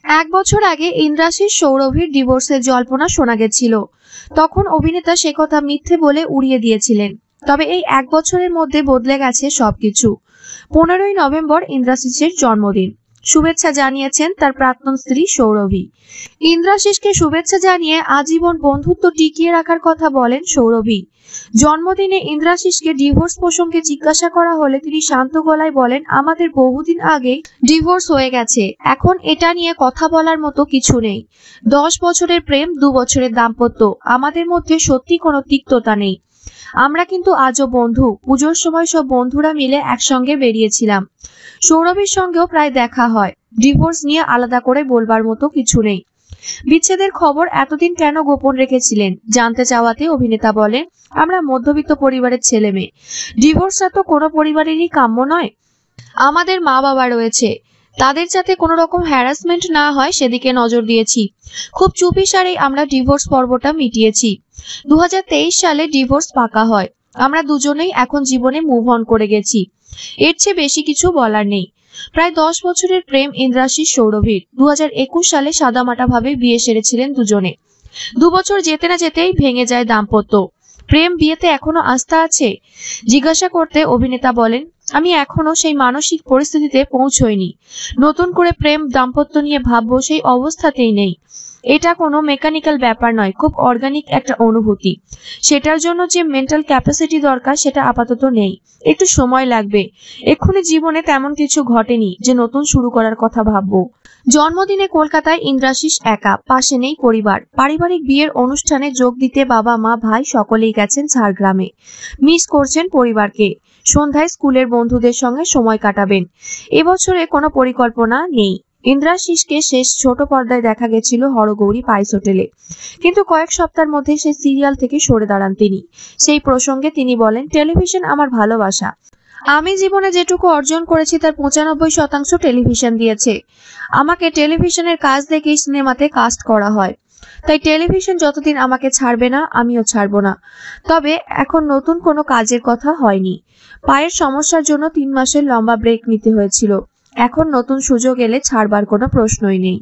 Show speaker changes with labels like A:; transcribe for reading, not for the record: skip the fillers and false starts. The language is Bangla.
A: এক বছর আগে ইন্দ্রাশিস সৌরভীর ডিভোর্সের জল্পনা শোনা গেছিল। তখন অভিনেতা সে কথা মিথ্যে বলে উড়িয়ে দিয়েছিলেন। তবে এই এক বছরের মধ্যে বদলে গেছে সবকিছু। 15ই নভেম্বর ইন্দ্রাশিসের জন্মদিন। শুভেচ্ছা জানিয়েছেন তার প্রাক্তন স্ত্রী সৌরভী। ইন্দ্রাশিসকে শুভেচ্ছা জানিয়ে আজীবন বন্ধুত্ব টিকিয়ে রাখার কথা বলেন সৌরভী। জন্মদিনে ইন্দ্রাশিসকে ডিভোর্স প্রসঙ্গে জিজ্ঞাসা করা হলে তিনি শান্ত গলায় বলেন, আমাদের বহুদিন আগেই ডিভোর্স হয়ে গেছে, এখন এটা নিয়ে কথা বলার মতো কিছু নেই। 10 বছরের প্রেম, 2 বছরের দাম্পত্য, আমাদের মধ্যে সত্যি কোনো তিক্ততা নেই। আমরা কিন্তু আজও বন্ধু। পুজোর সময় সব বন্ধুরা মিলে একসঙ্গে বেরিয়েছিলাম। সৌরভীর সঙ্গেও প্রায় দেখা হয়। ডিভোর্স নিয়ে আলাদা করে বলবার মতো কিছু নেই। বিচ্ছেদের খবর এতদিন কেন গোপন রেখেছিলেন জানতে চাওয়াতে অভিনেতা বলেন, আমরা মধ্যবিত্ত পরিবারের ছেলে মেয়ে, ডিভোর্সটা তো কোনো পরিবারেরই কাম্য নয়। আমাদের মা বাবা রয়েছে, তাদের যাতে কোনো রকম হ্যারাসমেন্ট না হয় সেদিকে নজর দিয়েছি। খুব চুপিসারেই আমরা ডিভোর্স পর্বটা মিটিয়েছি। 2023 সালে ডিভোর্স পাকা হয়। আমরা দুজনেই এখন জীবনে মুভ অন করে গেছি। এর চেয়ে বেশি কিছু বলার নেই। প্রায় 10 বছরের প্রেম ইন্দ্রাশিস সৌরভীর। 2021 সালে সাদামাটা ভাবে বিয়ে সেরেছিলেন দুজনে। 2 বছর যেতে না যেতেই ভেঙে যায় দাম্পত্য। প্রেম বিয়েতে এখনো আস্থা আছে জিজ্ঞাসা করতে অভিনেতা বলেন, আমি এখনো সেই মানসিক পরিস্থিতিতে পৌঁছইনি। নতুন করে প্রেম দাম্পত্য নিয়ে ভাববো সেই অবস্থাতেই নেই। এটা কোনো মেকানিক্যাল ব্যাপার নয়, খুব অর্গানিক একটা অনুভূতি। সেটার জন্য যে মেন্টাল ক্যাপাসিটি দরকার সেটা আপাতত নেই। একটু সময় লাগবে। এক্ষুনি জীবনে তেমন কিছু ঘটেনি যে নতুন শুরু করার কথা ভাববো। জন্মদিনে কলকাতায় ইন্দ্রাশিস একা, পাশে নেই পরিবার। পারিবারিক বিয়ের অনুষ্ঠানে যোগ দিতে বাবা মা ভাই সকলেই গেছেন ঝাড়গ্রামে। মিস করছেন পরিবারকে। সন্ধ্যায় স্কুলের বন্ধুদের সঙ্গে সময় কাটাবেন। এবছরে কোনো পরিকল্পনা নেই। ইন্দ্রাশিসকে শেষ ছোট পর্দায় দেখা গেছিল হরগৌরী পাইস হোটেলে, কিন্তু কয়েক সপ্তাহের মধ্যে সেই সিরিয়াল থেকে সরে দাঁড়ান তিনি। সেই প্রসঙ্গে তিনি বলেন, টেলিভিশন আমার ভালোবাসা। আমি জীবনে যেটুকু অর্জন করেছি তার 95% টেলিভিশন দিয়েছে। আমাকে টেলিভিশনের কাজ দেখেই সিনেমাতে কাস্ট করা হয়। তাই টেলিভিশন যতদিন আমাকে ছাড়বে না আমিও ছাড়বো না। তবে এখন নতুন কোনো কাজের কথা হয়নি। পায়ের সমস্যার জন্য 3 মাসের লম্বা ব্রেক নিতে হয়েছিল। এখন নতুন সুযোগ এলে ছাড়বার কোনো প্রশ্নই নেই।